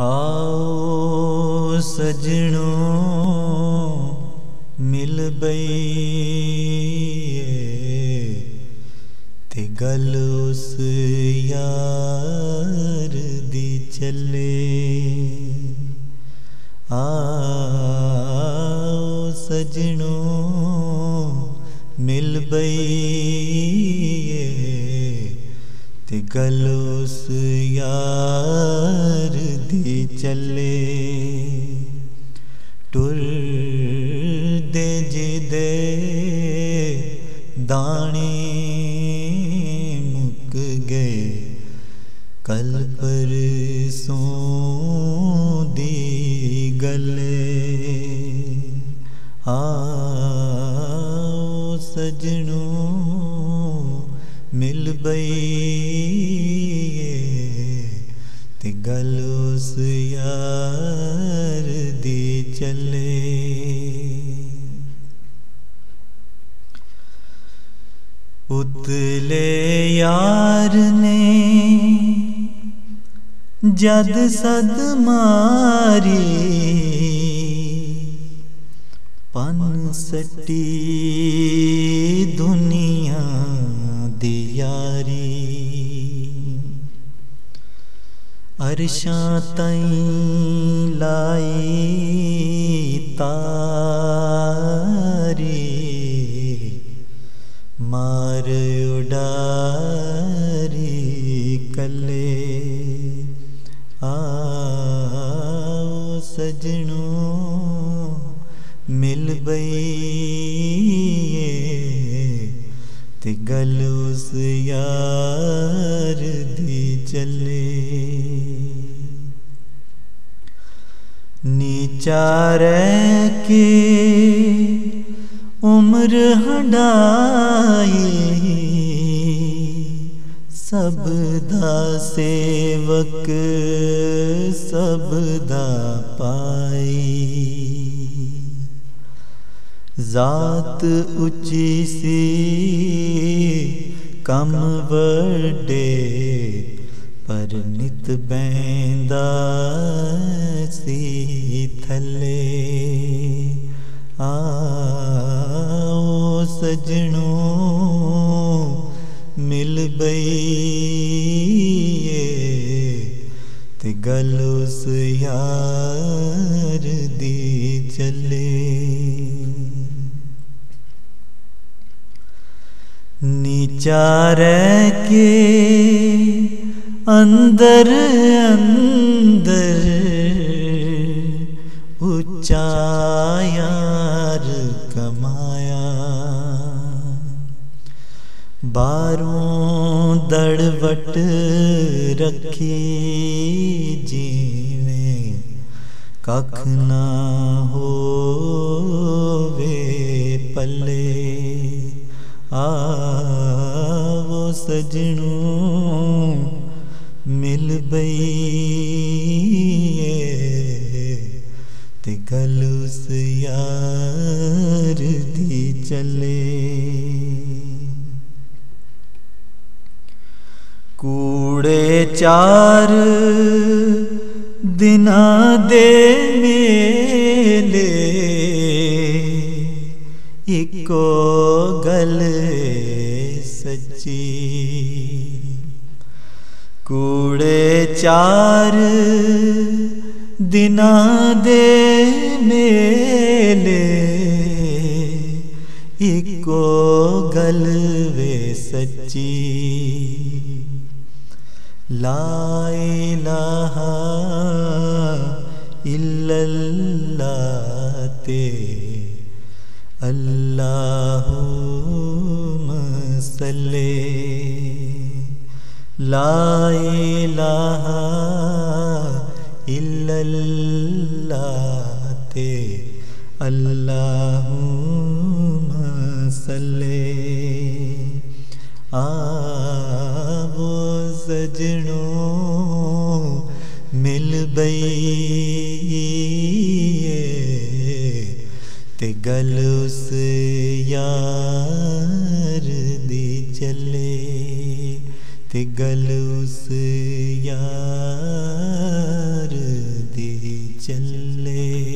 आओ सजनों मिल बई ते गल उस यार दी चले। आओ सजनों मिल बई ते गल उस यार दी चले। टुर दे जिदे दाने मुक गए कल परसों दी गले। आओ सजनों मिल बई ते गल उस यार दी चले। उतले यार ने जद सद मारी पन सटी दुनिया दी यारी। अरशां ताईं लाई तारी मार उडारी कले। आओ सजनों मिल बई ते गल उस यार दी चले। नीचा रह के उम्र हंडाई सब दा सेवक सब दा पाई। जात उची सी कम वड्डे पर नित बैंदा सी थले। आओ सजनों मिल बई ते गल उस यार दी चले। नीचा रह के अंदर अंदर ऊंचा यार कमाया। बारों दड़वट रखी जीवें कख ना होवे पले। आओ सजनों मिल बई ते गल उस यार दी चले। कूड़े चार दिना दे मेले इको गल सच्ची। कूड़े चार दिना दे मेले इको गल वे सच्ची। ला इलाहा इल्लल्लाह ते अल्लाहुम्मा सल्ले। ला इलाहा इल्लल्लाह ते अल्लाहुम्मा सल्ले। आओ सजनों मिल बई ते गल उस यार दी चले। ते गल उस यार ਚੱਲੇ।